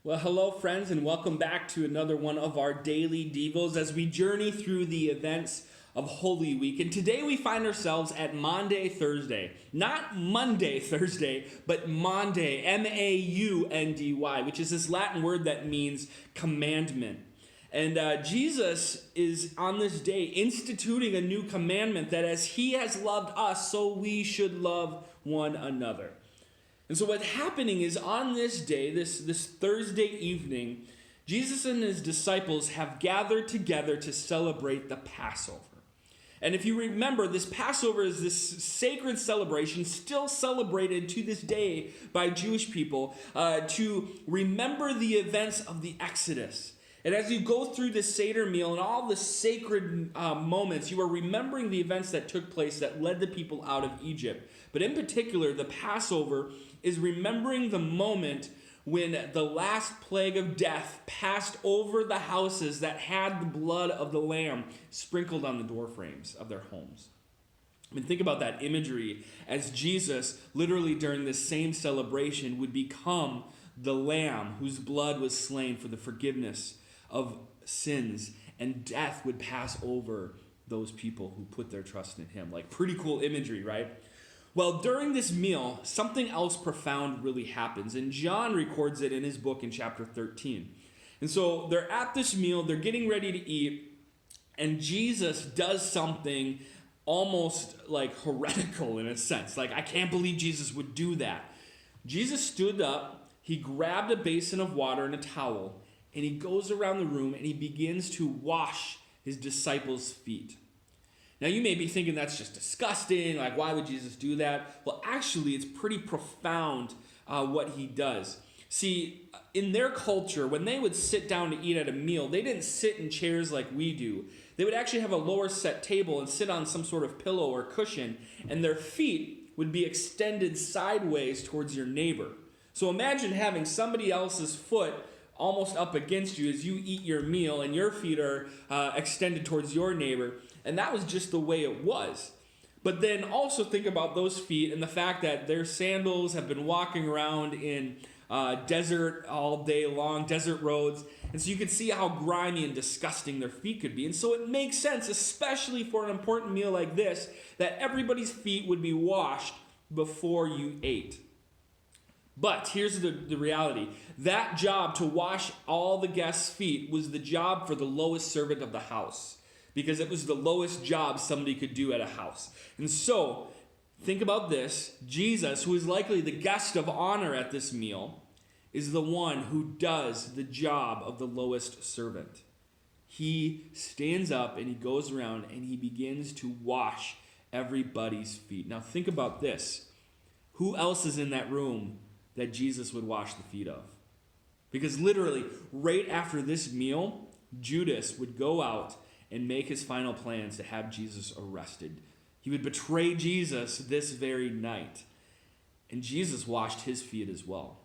Well, hello, friends, and welcome back to another one of our daily Devos as we journey through the events of Holy Week. And today we find ourselves at Maundy Thursday. Not Monday Thursday, but Maundy, M-A-U-N-D-Y, which is this Latin word that means commandment. And Jesus is on this day instituting a new commandment that as he has loved us, so we should love one another. And so what's happening is on this day, this Thursday evening, Jesus and his disciples have gathered together to celebrate the Passover. And if you remember, this Passover is this sacred celebration still celebrated to this day by Jewish people to remember the events of the Exodus. And as you go through this Seder meal and all the sacred moments, you are remembering the events that took place that led the people out of Egypt. But in particular, the Passover is remembering the moment when the last plague of death passed over the houses that had the blood of the lamb sprinkled on the doorframes of their homes. I mean, think about that imagery as Jesus, literally during this same celebration, would become the lamb whose blood was slain for the forgiveness of sins, and death would pass over those people who put their trust in him. Like, pretty cool imagery, right? Well, during this meal, something else profound really happens, and John records it in his book in chapter 13. And so they're at this meal, they're getting ready to eat, and Jesus does something almost like heretical in a sense. Like, I can't believe Jesus would do that. Jesus stood up, he grabbed a basin of water and a towel, and he goes around the room and he begins to wash his disciples' feet. Now, you may be thinking that's just disgusting, like, why would Jesus do that? Well, actually, it's pretty profound what he does. See, in their culture, when they would sit down to eat at a meal, they didn't sit in chairs like we do. They would actually have a lower set table and sit on some sort of pillow or cushion, and their feet would be extended sideways towards your neighbor. So imagine having somebody else's foot almost up against you as you eat your meal, and your feet are extended towards your neighbor. And that was just the way it was. But then also think about those feet and the fact that their sandals have been walking around in desert all day long, desert roads. And so you can see how grimy and disgusting their feet could be. And so it makes sense, especially for an important meal like this, that everybody's feet would be washed before you ate. But here's the reality. That job to wash all the guests' feet was the job for the lowest servant of the house, because it was the lowest job somebody could do at a house. And so, think about this. Jesus, who is likely the guest of honor at this meal, is the one who does the job of the lowest servant. He stands up and he goes around and he begins to wash everybody's feet. Now think about this. Who else is in that room that Jesus would wash the feet of? Because literally, right after this meal, Judas would go out and make his final plans to have Jesus arrested. He would betray Jesus this very night. And Jesus washed his feet as well.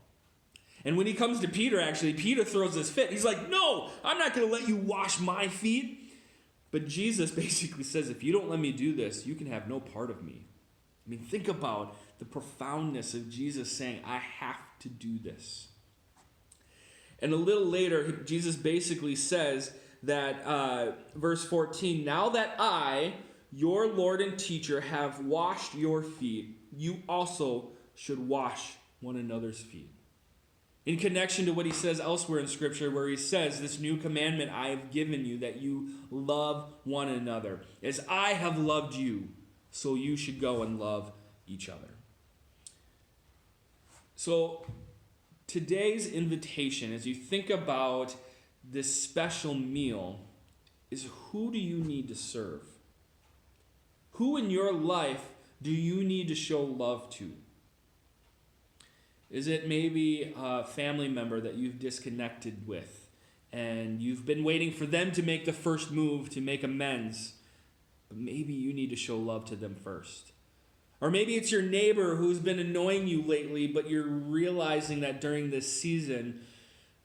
And when he comes to Peter, actually, Peter throws his fit. He's like, no, I'm not going to let you wash my feet. But Jesus basically says, if you don't let me do this, you can have no part of me. I mean, think about the profoundness of Jesus saying, I have to do this. And a little later, Jesus basically says that, verse 14, now that I, your Lord and teacher, have washed your feet, you also should wash one another's feet. In connection to what he says elsewhere in Scripture, where he says, this new commandment I have given you, that you love one another. As I have loved you, so you should go and love each other. So today's invitation, as you think about this special meal, is who do you need to serve? Who in your life do you need to show love to? Is it maybe a family member that you've disconnected with and you've been waiting for them to make the first move to make amends, but maybe you need to show love to them first? Or maybe it's your neighbor who's been annoying you lately, but you're realizing that during this season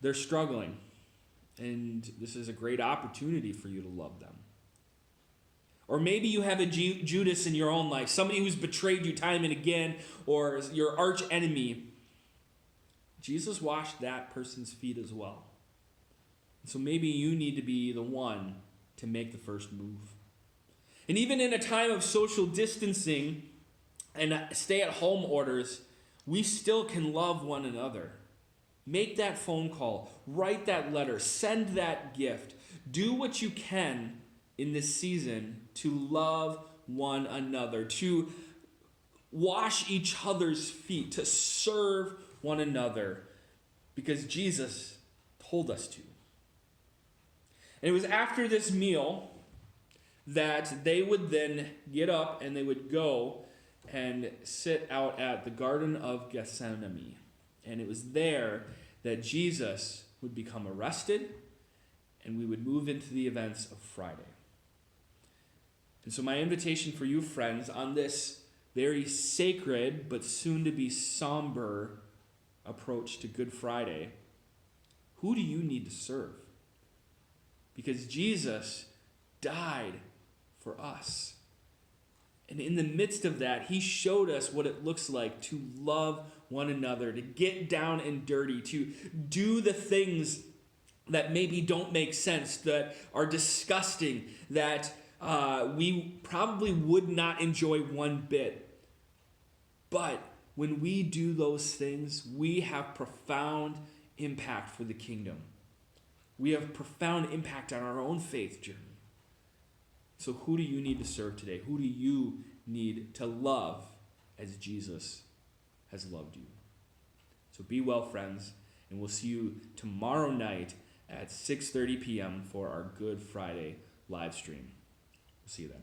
they're struggling. And this is a great opportunity for you to love them. Or maybe you have a Judas in your own life, somebody who's betrayed you time and again, or your arch enemy. Jesus washed that person's feet as well. So maybe you need to be the one to make the first move. And even in a time of social distancing and stay-at-home orders, we still can love one another. Make that phone call, write that letter, send that gift. Do what you can in this season to love one another, to wash each other's feet, to serve one another, because Jesus told us to. And it was after this meal that they would then get up and they would go and sit out at the Garden of Gethsemane. And it was there that Jesus would become arrested and we would move into the events of Friday. And so my invitation for you, friends, on this very sacred but soon to be somber approach to Good Friday, who do you need to serve? Because Jesus died for us. And in the midst of that, he showed us what it looks like to love one another, to get down and dirty, to do the things that maybe don't make sense, that are disgusting, that we probably would not enjoy one bit. But when we do those things, we have profound impact for the kingdom. We have profound impact on our own faith journey. So who do you need to serve today? Who do you need to love as Jesus has loved you? So be well, friends, and we'll see you tomorrow night at 6:30 p.m. for our Good Friday live stream. We'll see you then.